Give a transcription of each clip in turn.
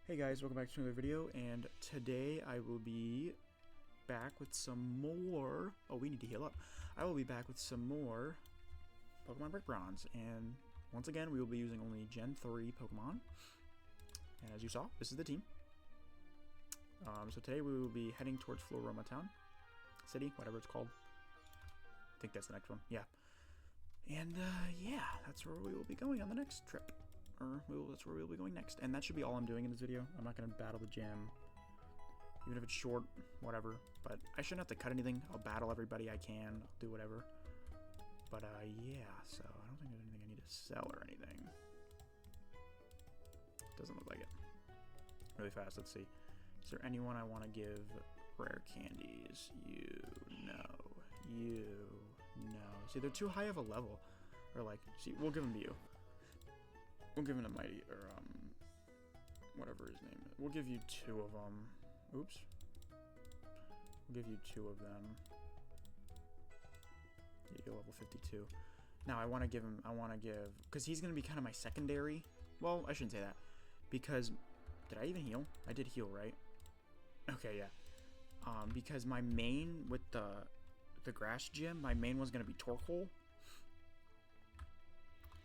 Hey guys, welcome back to another video, and today I will be back with some more... Oh, we need to heal up. I will be back with some more Pokemon Brick Bronze, and once again, we will be using only Gen 3 Pokemon. And as you saw, this is the team. So today we will be heading towards Fluoruma Town. City, whatever it's called. I think that's the next one, yeah. And, yeah, that's where we will be going on the next trip. That's where we'll be going next. And that should be all I'm doing in this video. I'm not going to battle the gym. Even if it's short, whatever. But I shouldn't have to cut anything. I'll battle everybody I can. I'll do whatever. But, yeah. So, I don't think there's anything I need to sell or anything. Doesn't look like it. Really fast. Let's see. Is there anyone I want to give rare candies? You. No. You. No. See, they're too high of a level. Or, like, see, we'll give them to you. We'll give him a mighty, or, whatever his name is. We'll give you 2 of them. Oops. We'll give you 2 of them. Yeah, you're level 52. Now, I want to give, because he's going to be kind of my secondary. Well, I shouldn't say that. Because, did I even heal? I did heal, right? Okay, yeah. Because my main with the grass gym, my main was going to be Torkoal.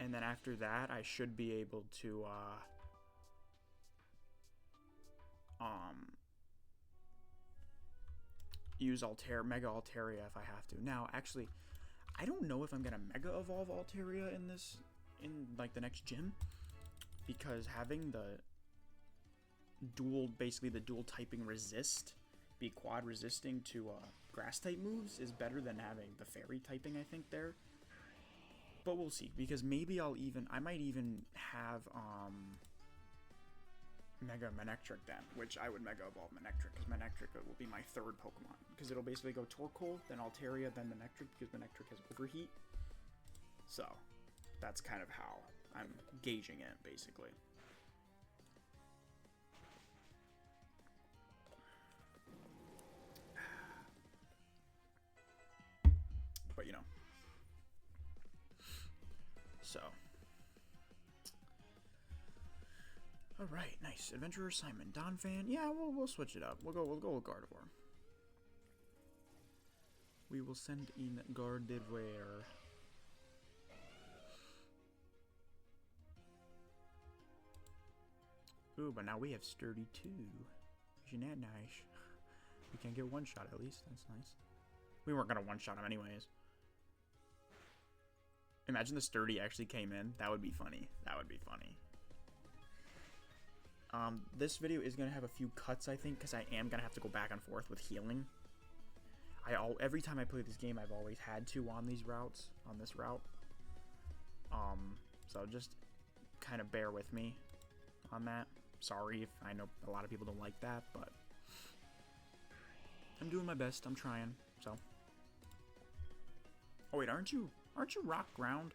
And then after that, I should be able to, use Mega Altaria if I have to. Now, actually, I don't know if I'm gonna Mega Evolve Altaria in like the next gym, because having the basically the dual typing resist, be quad resisting to grass type moves is better than having the fairy typing, I think, there. But we'll see, because maybe I might even have, Mega Manectric then, which I would Mega Evolve Manectric, because Manectric will be my 3rd Pokemon, because it'll basically go Torkoal, then Altaria, then Manectric, because Manectric has Overheat. So, that's kind of how I'm gauging it, basically. But, you know. So, all right, nice. Adventurer Simon, Donphan. Yeah, we'll switch it up. We'll go with Gardevoir. We will send in Gardevoir. Ooh, but now we have Sturdy too. Isn't that nice? We can get one shot at least. That's nice. We weren't gonna one shot him anyways. Imagine the Sturdy actually came in. That would be funny. That would be funny. This video is going to have a few cuts, I think, because I am going to have to go back and forth with healing. Every time I play this game, I've always had to on these routes, on this route. So just kind of bear with me on that. Sorry if I know a lot of people don't like that, but I'm doing my best. I'm trying, so. Oh, wait, aren't you rock ground?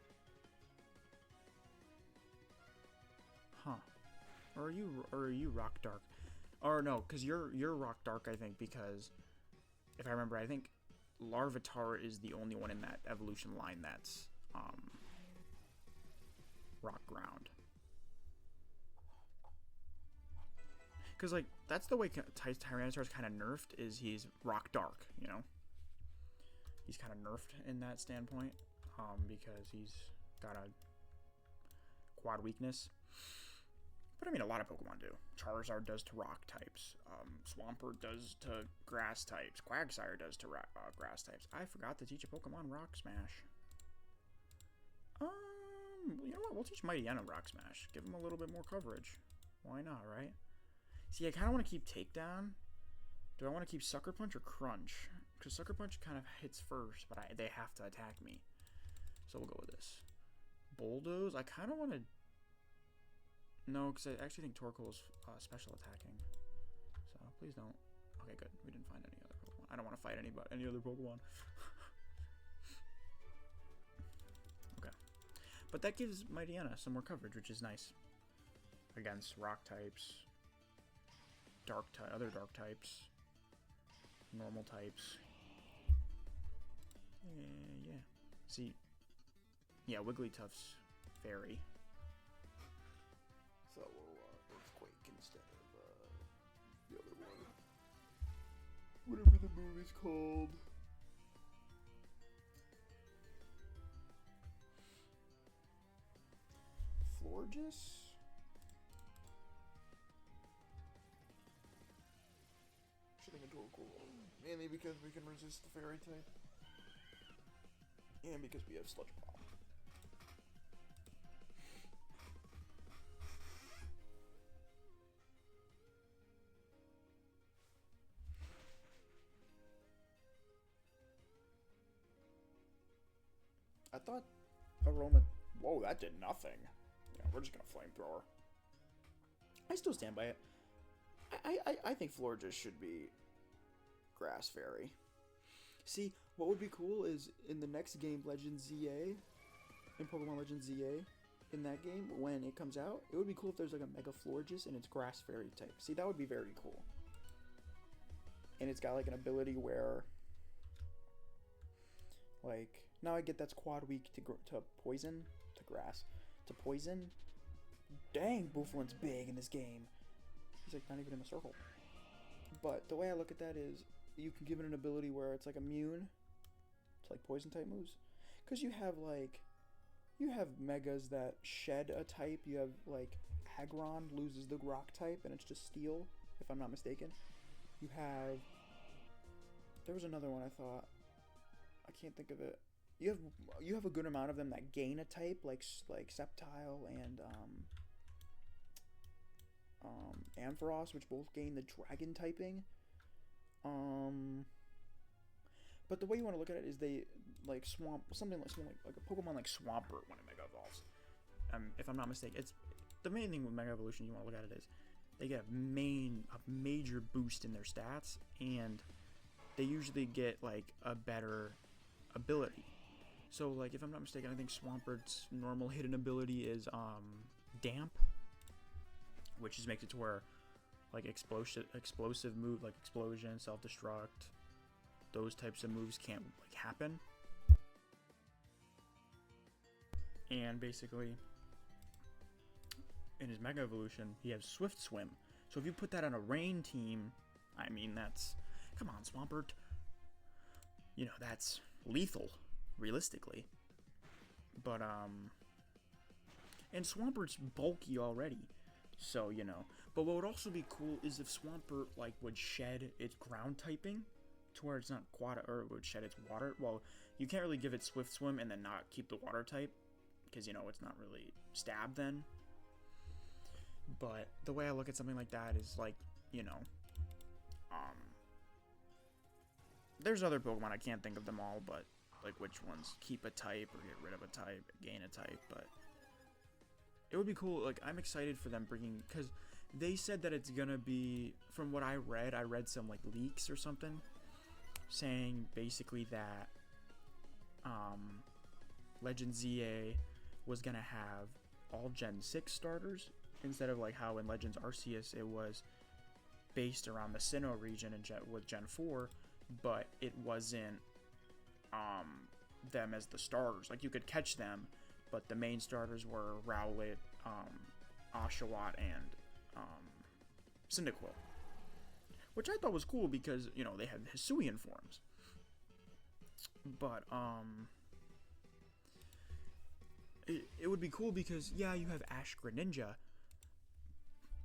Huh. Or are you rock dark? Or no, because you're rock dark, I think, because if I remember, I think Larvitar is the only one in that evolution line that's rock ground. Because, like, that's the way Tyranitar is kind of nerfed, is he's rock dark, you know? He's kind of nerfed in that standpoint. Because he's got a quad weakness. But I mean, a lot of Pokemon do. Charizard does to rock types. Swampert does to grass types. Quagsire does to grass types. I forgot to teach a Pokemon Rock Smash. You know what? We'll teach Mightyena Rock Smash. Give him a little bit more coverage. Why not, right? See, I kind of want to keep Takedown. Do I want to keep Sucker Punch or Crunch? Because Sucker Punch kind of hits first, but they have to attack me. So we'll go with this. Bulldoze? I kind of want to... No, because I actually think Torkoal's special attacking. So, please don't. Okay, good. We didn't find any other Pokemon. I don't want to fight any other Pokemon. Okay. But that gives Mightyena some more coverage, which is nice. Against rock types. Other dark types. Normal types. Yeah. See... Yeah, Wigglytuff's fairy. So we'll Earthquake instead of whatever the move is called. Florges? Should think into a cool one. Mainly because we can resist the fairy type. And because we have Sludge Bomb. I thought Aroma... Whoa, that did nothing. Yeah, we're just gonna Flamethrower. I still stand by it. I think Florges should be Grass Fairy. See, what would be cool is in the next game, Legend ZA, in Pokemon Legend ZA, in that game, when it comes out, it would be cool if there's like a Mega Florges and it's Grass Fairy type. See, that would be very cool. And it's got like an ability where, like, now I get that's quad weak to poison, to grass, to poison. Dang, Bouffalin's big in this game. He's like not even in the circle. But the way I look at that is, you can give it an ability where it's like immune to like poison type moves. Because you have like, you have megas that shed a type. You have like Aggron loses the rock type and it's just steel, if I'm not mistaken. You have, there was another one I thought, I can't think of it. You have a good amount of them that gain a type, like Sceptile and Ampharos, which both gain the dragon typing. But the way you want to look at it is they like something like a Pokemon like Swampert when it Mega Evolves. If I'm not mistaken, it's the main thing with Mega Evolution you want to look at it is they get a major boost in their stats, and they usually get like a better ability. So like if I'm not mistaken, I think Swampert's normal hidden ability is Damp, which just makes it to where like explosive move like Explosion, Self-Destruct, those types of moves can't like happen. And basically in his Mega Evolution he has Swift Swim. So if you put that on a rain team, I mean that's, come on Swampert, you know, that's lethal realistically. But and Swampert's bulky already, so you know. But what would also be cool is if Swampert like would shed its ground typing to where it's not quad, or it would shed its water. Well, you can't really give it Swift Swim and then not keep the water type, because you know it's not really stab then. But the way I look at something like that is like, you know, there's other Pokemon, I can't think of them all, but like which ones keep a type or get rid of a type, gain a type. But it would be cool. Like I'm excited for them bringing, because they said that it's gonna be, from what I read some like leaks or something saying basically that Legend ZA was gonna have all Gen 6 starters instead of like how in Legends Arceus it was based around the Sinnoh region and with Gen 4, but it wasn't them as the starters. Like you could catch them, but the main starters were Rowlet, Oshawott, and Cyndaquil, which I thought was cool because, you know, they had Hisuian forms. But it would be cool because, yeah, you have Ash Greninja,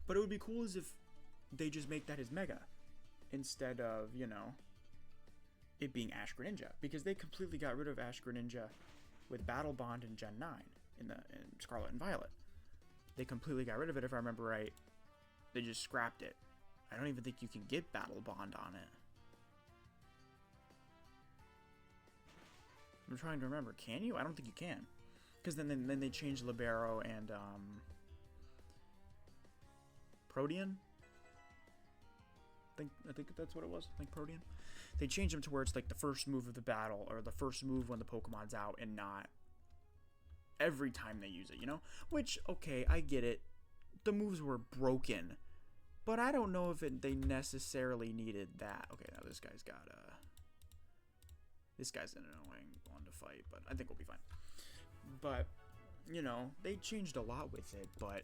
but it would be cool as if they just make that his Mega instead of, you know, it being Ash Greninja, because they completely got rid of Ash Greninja with Battle Bond in Gen 9 in Scarlet and Violet. They completely got rid of it, if I remember right. They just scrapped it. I don't even think you can get Battle Bond on it. I'm trying to remember. Can you? I don't think you can, because then they changed Libero and Protean. I think that's what it was. I think Protean. They changed them to where it's like the first move of the battle, or the first move when the Pokemon's out, and not every time they use it, you know? Which, okay, I get it. The moves were broken, but I don't know if they necessarily needed that. Okay, now this guy's got this guy's an annoying one to fight, but I think we'll be fine. But, you know, they changed a lot with it, but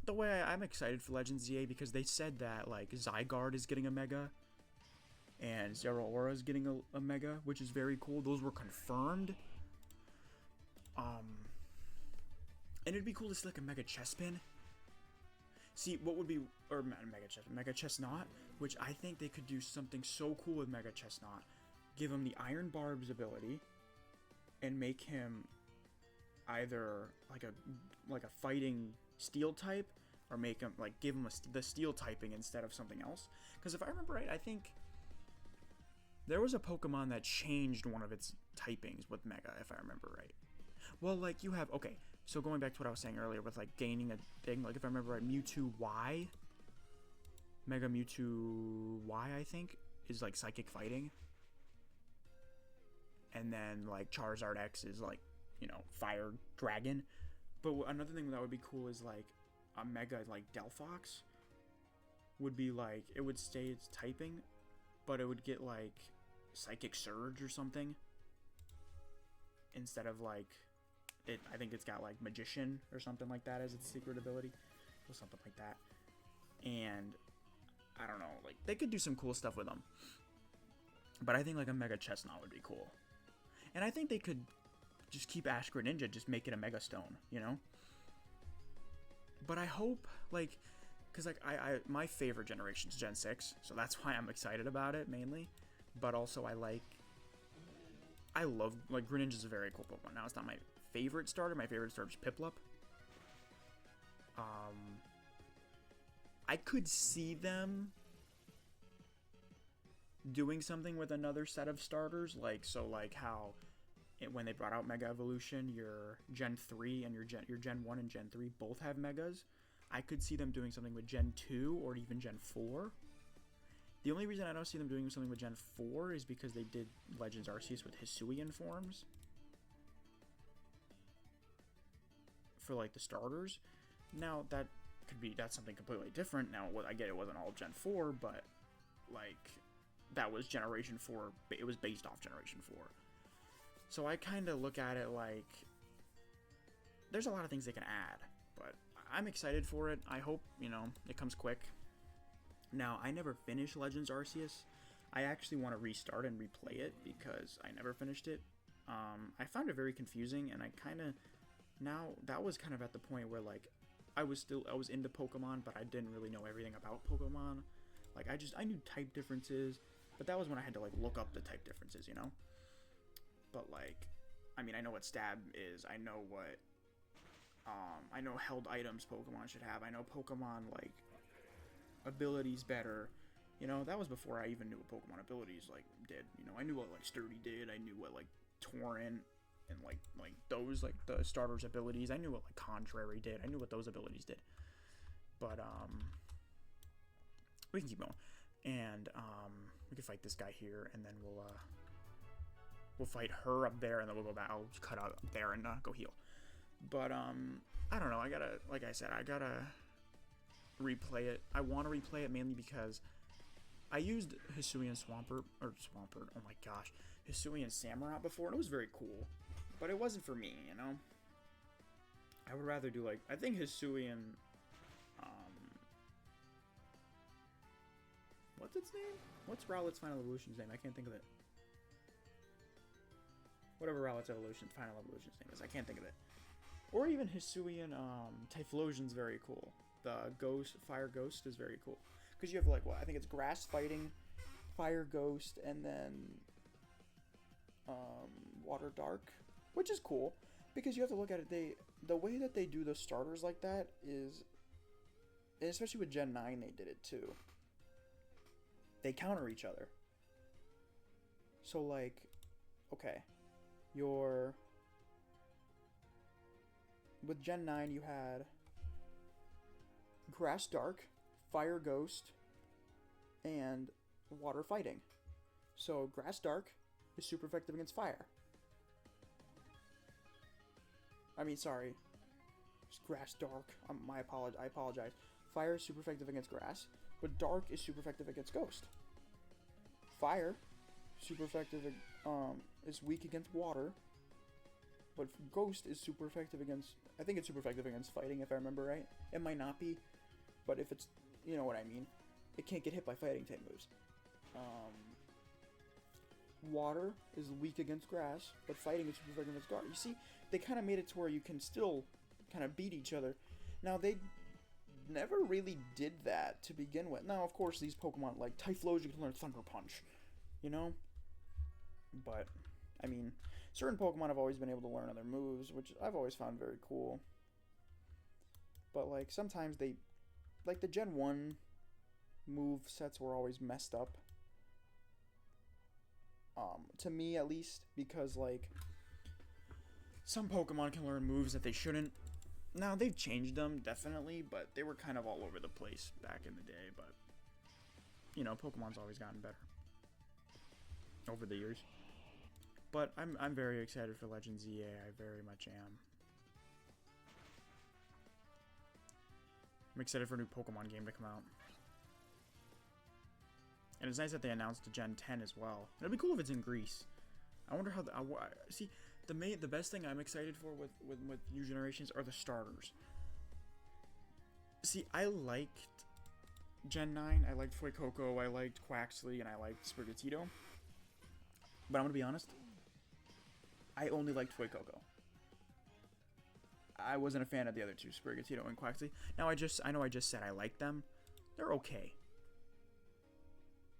the way I'm excited for Legends ZA, because they said that, like, Zygarde is getting a Mega. and Zeraora's getting a Mega, which is very cool. Those were confirmed. And it'd be cool to see like a Mega Chespin. See, what would be, or Mega Chestnut, which I think they could do something so cool with Mega Chestnut. Give him the Iron Barb's ability, and make him either like a fighting Steel type, or make him like give him the Steel typing instead of something else. Because if I remember right, I think there was a Pokemon that changed one of its typings with Mega, if I remember right. Well, like you have, okay, so going back to what I was saying earlier with like gaining a thing, like if I remember right, Mewtwo Y, Mega Mewtwo Y, I think, is like Psychic Fighting. And then like Charizard X is like, you know, Fire Dragon. But another thing that would be cool is like a Mega like Delphox would be like, it would stay its typing, but it would get like Psychic Surge or something. Instead of like, I think it's got like Magician or something like that as its secret ability, or something like that. And I don't know, like they could do some cool stuff with them. But I think like a Mega Chestnut would be cool. And I think they could just keep Ash Greninja, just make it a Mega Stone, you know? But I hope, like, because like my favorite generation is Gen 6, so that's why I'm excited about it mainly. But also I love, like, Greninja's a very cool Pokemon. Now, it's not my favorite starter. My favorite starter is Piplup. I could see them doing something with another set of starters, like, so, like, how when they brought out Mega Evolution, your Gen 3 and your Gen 1 and Gen 3 both have Megas. I could see them doing something with Gen 2 or even Gen 4. The only reason I don't see them doing something with Gen 4 is because they did Legends Arceus with Hisuian forms for like the starters. Now that's something completely different. Now I get it wasn't all Gen 4, but like that was Generation 4. It was based off Generation 4. So I kind of look at it like there's a lot of things they can add, but I'm excited for it. I hope, you know, it comes quick. Now, I never finished Legends Arceus. I actually want to restart and replay it because I never finished it. I found it very confusing, and I kind of, now, that was kind of at the point where, like, I was into Pokemon, but I didn't really know everything about Pokemon. Like, I knew type differences, but that was when I had to, like, look up the type differences, you know? But, like, I mean, I know what Stab is. I know what, I know held items Pokemon should have. I know Pokemon, like, abilities better. You know, that was before I even knew what Pokemon abilities, like, did. You know, I knew what, like, Sturdy did. I knew what, like, Torrent and, like those, like, the starters' abilities. I knew what, like, Contrary did. I knew what those abilities did. But, we can keep going. And, we can fight this guy here, and then we'll fight her up there, and then we'll go back. I'll cut out up there and, go heal. But, I don't know. I gotta replay it. I want to replay it mainly because I used Hisuian Swampert, oh my gosh, Hisuian Samurott before, and it was very cool. But it wasn't for me, you know? I would rather do, like, I think Hisuian, what's its name? What's Rowlet's Final Evolution's name? I can't think of it. Whatever Rowlet's Final Evolution's name is, I can't think of it. Or even Hisuian, Typhlosion's very cool. The Fire Ghost is very cool. Because you have, like, what? I think it's Grass Fighting, Fire Ghost, and then Water Dark, which is cool. Because you have to look at it, the way that they do the starters like that is, and especially with Gen 9 they did it too, they counter each other. So, like, okay, with Gen 9 you had Grass Dark, Fire Ghost, and Water Fighting. So Grass Dark is super effective against fire. I mean, sorry. It's Grass Dark. I apologize. Fire is super effective against grass, but Dark is super effective against Ghost. Fire, super effective, is weak against water, but Ghost is super effective against, I think it's super effective against fighting, if I remember right. It might not be, but if it's, you know what I mean. It can't get hit by fighting type moves. water is weak against grass, but fighting is super against guard. You see, they kind of made it to where you can still kind of beat each other. Now, they never really did that to begin with. Now, of course, these Pokemon, like Typhlosion, you can learn Thunder Punch, you know? But, I mean, certain Pokemon have always been able to learn other moves, which I've always found very cool. But, like, sometimes they, like, the Gen 1 move sets were always messed up. To me, at least, because, like, some Pokemon can learn moves that they shouldn't. Now, they've changed them, definitely, but they were kind of all over the place back in the day, but, you know, Pokemon's always gotten better over the years. But I'm very excited for Legends EA, I very much am. I'm excited for a new Pokemon game to come out. And it's nice that they announced a Gen 10 as well. It'd be cool if it's in Greece. I wonder how... see, the best thing I'm excited for with new generations are the starters. See, I liked Gen 9. I liked Fuecoco, I liked Quaxley, and I liked Sprigatito. But I'm going to be honest. I only liked Fuecoco. I wasn't a fan of the other two, Sprigatito and Quaxley. Now, I know I just said I liked them. They're okay.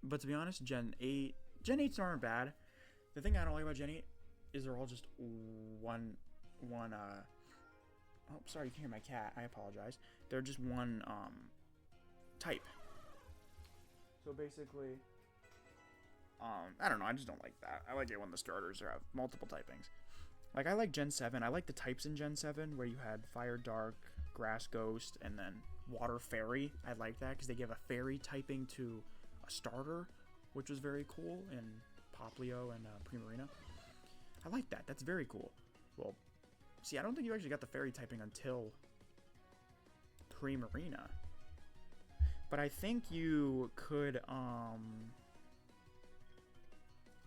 But to be honest, Gen 8s aren't bad. The thing I don't like about Gen 8 is they're all just one oh, sorry, you can hear my cat. I apologize. They're just one type. So basically, I don't know. I just don't like that. I like it when the starters have multiple typings. Like, I like Gen 7. I like the types in Gen 7 where you had Fire, Dark, Grass, Ghost, and then Water, Fairy. I like that because they give a Fairy typing to a starter, which was very cool in Popplio and Primarina. I like that. That's very cool. Well, see, I don't think you actually got the Fairy typing until Primarina. But I think you could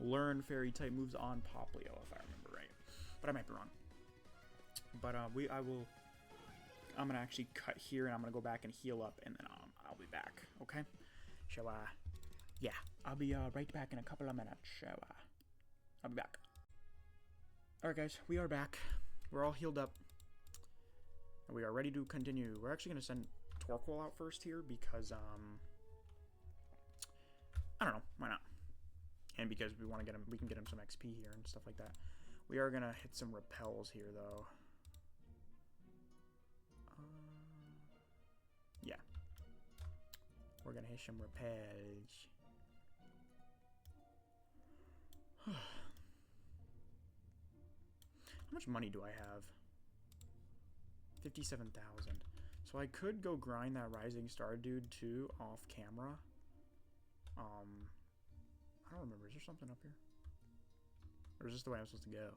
learn Fairy type moves on Popplio, if I remember right. But I might be wrong. But I'm gonna actually cut here, and I'm gonna go back and heal up, and then I'll be back. Okay? So yeah, I'll be right back in a couple of minutes. So I'll be back. Alright guys, we are back. We're all healed up. And we are ready to continue. We're actually going to send Torkoal out first here because, I don't know, why not? And because we want to get him, we can get him some XP here and stuff like that. We are going to hit some repels here though. Yeah. We're going to hit some repels. How much money do I have? 57,000. So I could go grind that Rising Star dude too off camera. I don't remember. Is there something up here? Or is this the way I'm supposed to go?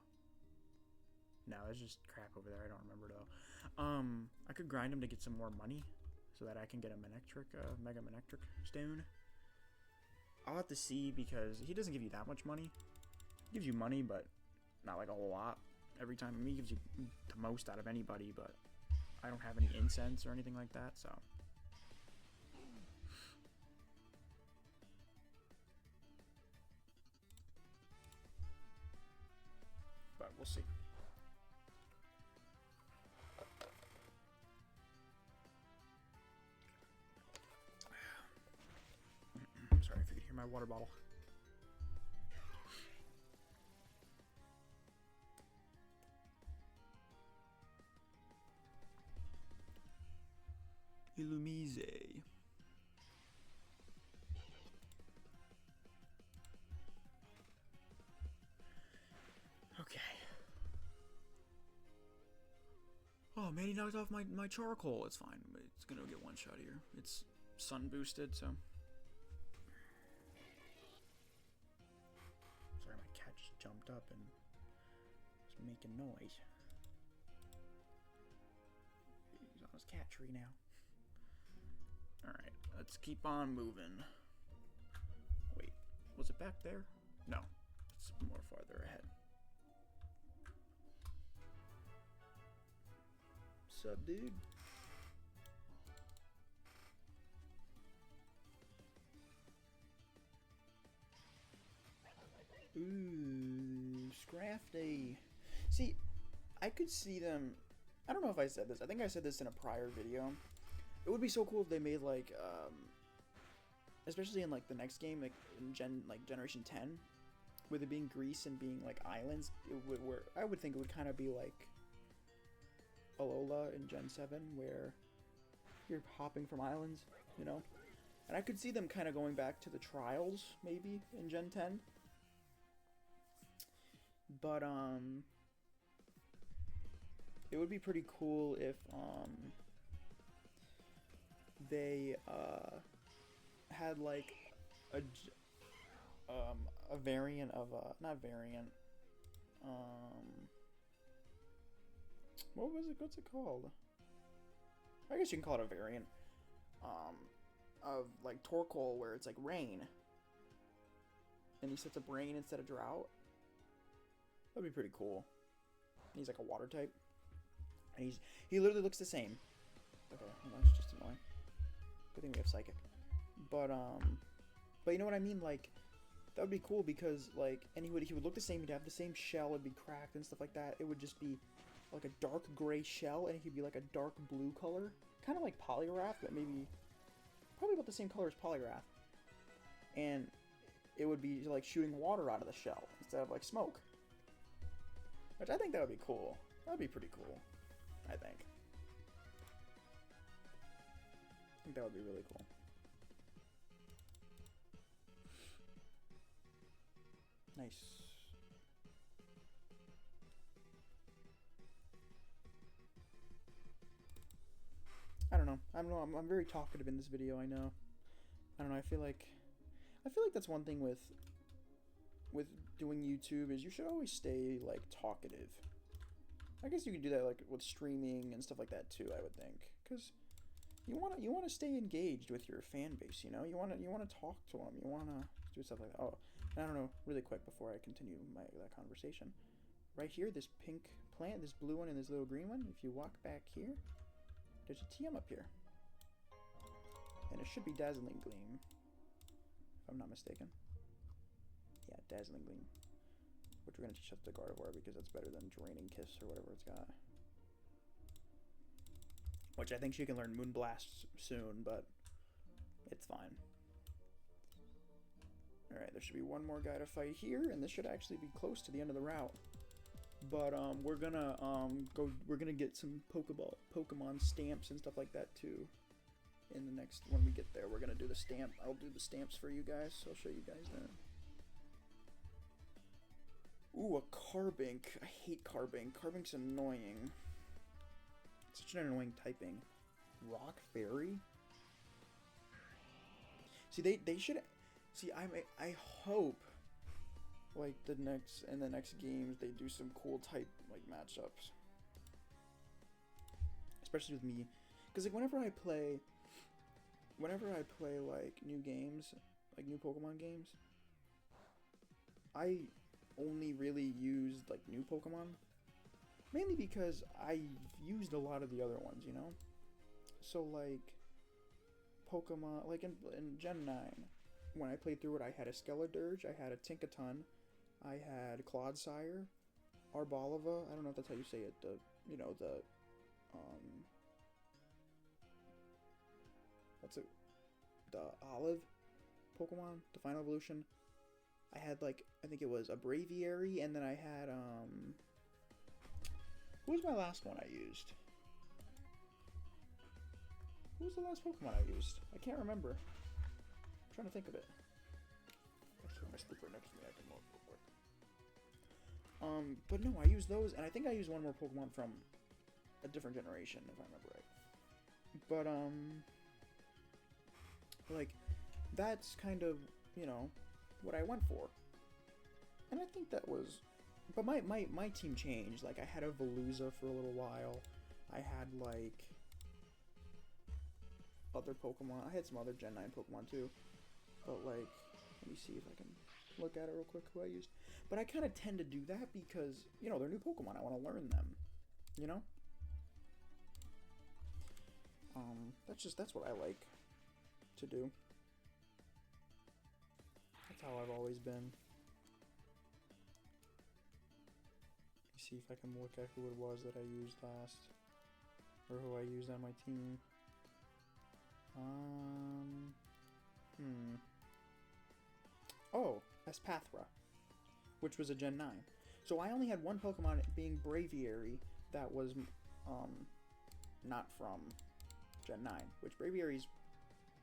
No, it's just crap over there. I don't remember though. I could grind him to get some more money so that I can get a Mega Manectric Stone. I'll have to see because he doesn't give you that much money. He gives you money, but not like a whole lot. Every time. I mean, he gives you the most out of anybody, but I don't have any incense or anything like that, so. But we'll see. Sorry if you could hear my water bottle. Illumise. Okay. Oh man, he knocked off my charcoal. It's fine. It's gonna get one shot here. It's sun boosted, so. Sorry, my cat just jumped up and was making noise. He's on his cat tree now. Alright, let's keep on moving. Wait, was it back there? No, it's more farther ahead. Sup, dude? Ooh, Scrafty. See, I could see them. I don't know if I said this. I think I said this in a prior video. It would be so cool if they made like, especially in like the next game, like in Generation 10, with it being Greece and being like islands. I would think it would kind of be like Alola in Gen 7, where you're hopping from islands, you know. And I could see them kind of going back to the trials maybe in Gen 10. But it would be pretty cool if they had like a variant of not variant, what's it called? I guess you can call it a variant of like Torkoal, where it's like rain and he sets up rain instead of drought. That'd be pretty cool. He's like a water type. And he literally looks the same. Okay, well, that's just annoying. Good thing we have Psychic. But you know what I mean? Like, that would be cool because, like, and he would look the same. He'd have the same shell. It'd be cracked and stuff like that. It would just be like a dark gray shell, and he'd be like a dark blue color. Kind of like Polygraph, but maybe probably about the same color as Polygraph. And it would be like shooting water out of the shell instead of like smoke. Which I think that would be cool. That would be pretty cool, I think. I think that would be really cool. Nice. I don't know. I'm very talkative in this video, I know. I don't know, I feel like that's one thing with doing YouTube is you should always stay like talkative. I guess you could do that like with streaming and stuff like that too, I would think, because you want to stay engaged with your fan base, you know? You want to talk to them. You want to do stuff like that. Oh, and I don't know, really quick before I continue that conversation. Right here, this pink plant, this blue one and this little green one, if you walk back here, there's a TM up here. And it should be Dazzling Gleam, if I'm not mistaken. Yeah, Dazzling Gleam. Which we're going to teach up to Gardevoir because that's better than Draining Kiss or whatever it's got. Which I think she can learn Moonblast soon, but it's fine. Alright, there should be one more guy to fight here, and this should actually be close to the end of the route. But we're gonna get some Pokemon stamps and stuff like that too. In the next, when we get there, we're gonna do the stamp. I'll do the stamps for you guys, so I'll show you guys that. Ooh, a Carbink. I hate Carbink. Carbink's annoying. Such an annoying typing. Rock Fairy? See, they should... See, I hope, like, in the next games, they do some cool type, like, matchups. Especially with me. Because, like, whenever I play, like, new games, like, new Pokemon games, I only really used, like, new Pokemon. Mainly because I used a lot of the other ones, you know? So, like, Pokemon, like, in Gen 9, when I played through it, I had a Skeledirge, I had a Tinkaton, I had Clodsire, Arboliva, I don't know if that's how you say it, the Olive Pokemon, the Final Evolution. I had, like, I think it was a Braviary, and then I had, who was my last one I used? Who was the last Pokemon I used? I can't remember. I'm trying to think of it. Actually, my sleeper next to me, I can look real quick. But no, I used those, and I think I used one more Pokemon from a different generation, if I remember right. But, like, that's kind of, you know, what I went for. And I think that was... But my team changed. Like, I had a Veluza for a little while. I had, like, other Pokemon. I had some other Gen 9 Pokemon, too. But, like, let me see if I can look at it real quick who I used. But I kind of tend to do that because, you know, they're new Pokemon. I want to learn them. You know? That's what I like to do. That's how I've always been. see if I can look at who it was that I used last. Or who I used on my team. Oh, Espathra, which was a Gen 9. So I only had one Pokemon being Braviary that was not from Gen 9, which Braviary's...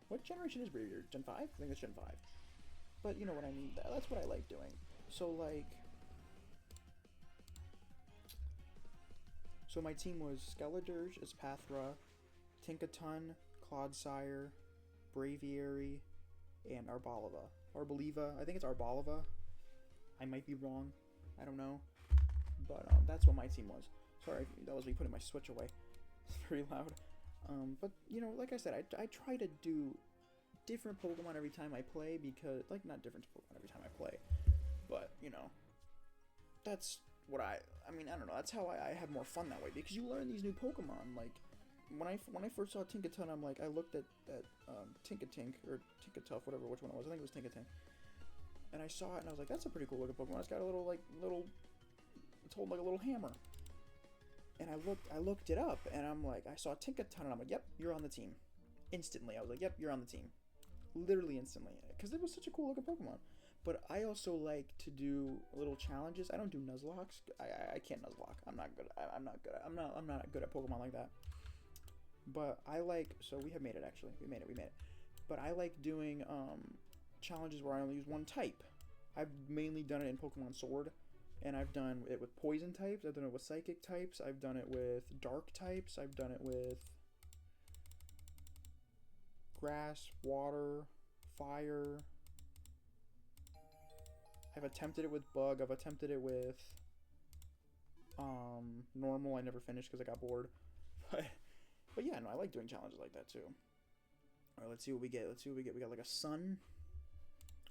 What generation is Braviary? Gen 5? I think it's Gen 5. But you know what I mean. That's what I like doing. So, like... So my team was Skeledirge, Espathra, Tinkaton, Clodsire, Braviary, and Arboliva. I think it's Arboliva. I might be wrong. I don't know. But that's what my team was. Sorry, that was me putting my Switch away. It's very loud. But, you know, like I said, I try to do different Pokemon every time I play because... Like, not different Pokemon every time I play. But, you know, that's what I mean, I don't know. That's how I have more fun that way. Because you learn these new Pokemon. Like, when I first saw Tinkaton, I'm like, I looked at Tinkatink, or Tinkatuff, whatever, which one it was. I think it was Tinkatink. And I saw it, and I was like, that's a pretty cool looking Pokemon. It's got a little, it's holding like a little hammer. And I looked it up, and I'm like, I saw Tinkaton, and I'm like, yep, you're on the team. Instantly, I was like, yep, you're on the team. Literally instantly. Because it was such a cool looking Pokemon. But I also like to do little challenges. I don't do Nuzlocks. I can't Nuzlock. I'm not good at Pokemon like that. But I like, so we have made it actually. We made it. But I like doing challenges where I only use one type. I've mainly done it in Pokemon Sword, and I've done it with poison types. I've done it with psychic types. I've done it with dark types. I've done it with grass, water, fire. I've attempted it with bug. I've attempted it with normal. I never finished because I got bored. But yeah, no, I like doing challenges like that too. All right, let's see what we get. We got like a sun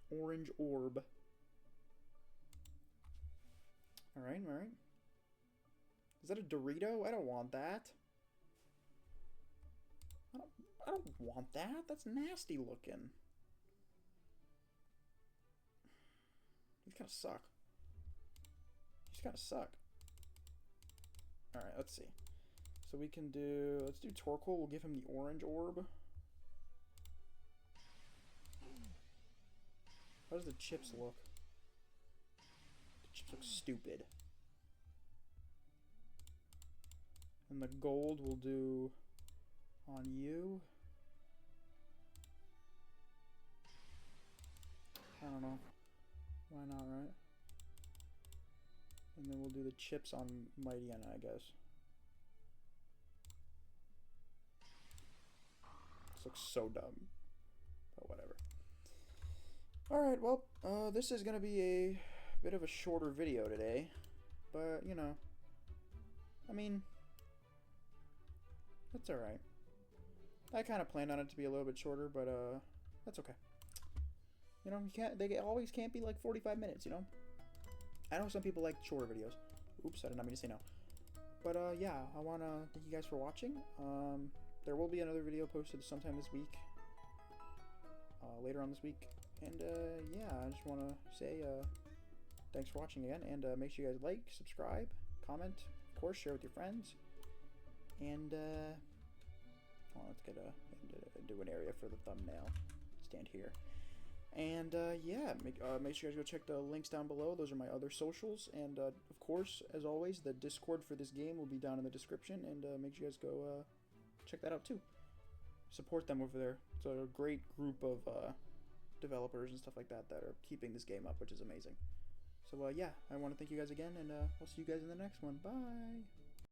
orange orb. All right. Is that a Dorito? I don't want that. I don't want that. That's nasty looking. He's kind of suck. All right, let's see. So we can do, let's do Torkoal. We'll give him the orange orb. How does the chips look? The chips look stupid. And the gold we'll do on you. I don't know. Why not, right? And then we'll do the chips on Mightyena, I guess. This looks so dumb. But whatever. Alright, well, this is going to be a bit of a shorter video today. But, you know, I mean, that's alright. I kind of planned on it to be a little bit shorter, but that's okay. You know, they always can't be like 45 minutes, you know? I know some people like shorter videos. Oops, I did not mean to say no. But, yeah, I want to thank you guys for watching. There will be another video posted sometime this week. Later on this week. And, yeah, I just want to say, thanks for watching again. And, make sure you guys like, subscribe, comment, of course, share with your friends. And, well, let's get do an area for the thumbnail. Stand here. And, yeah, make sure you guys go check the links down below. Those are my other socials. And, of course, as always, the Discord for this game will be down in the description. And, make sure you guys go, check that out, too. Support them over there. It's a great group of, developers and stuff like that are keeping this game up, which is amazing. So, yeah, I want to thank you guys again. And, I'll see you guys in the next one. Bye!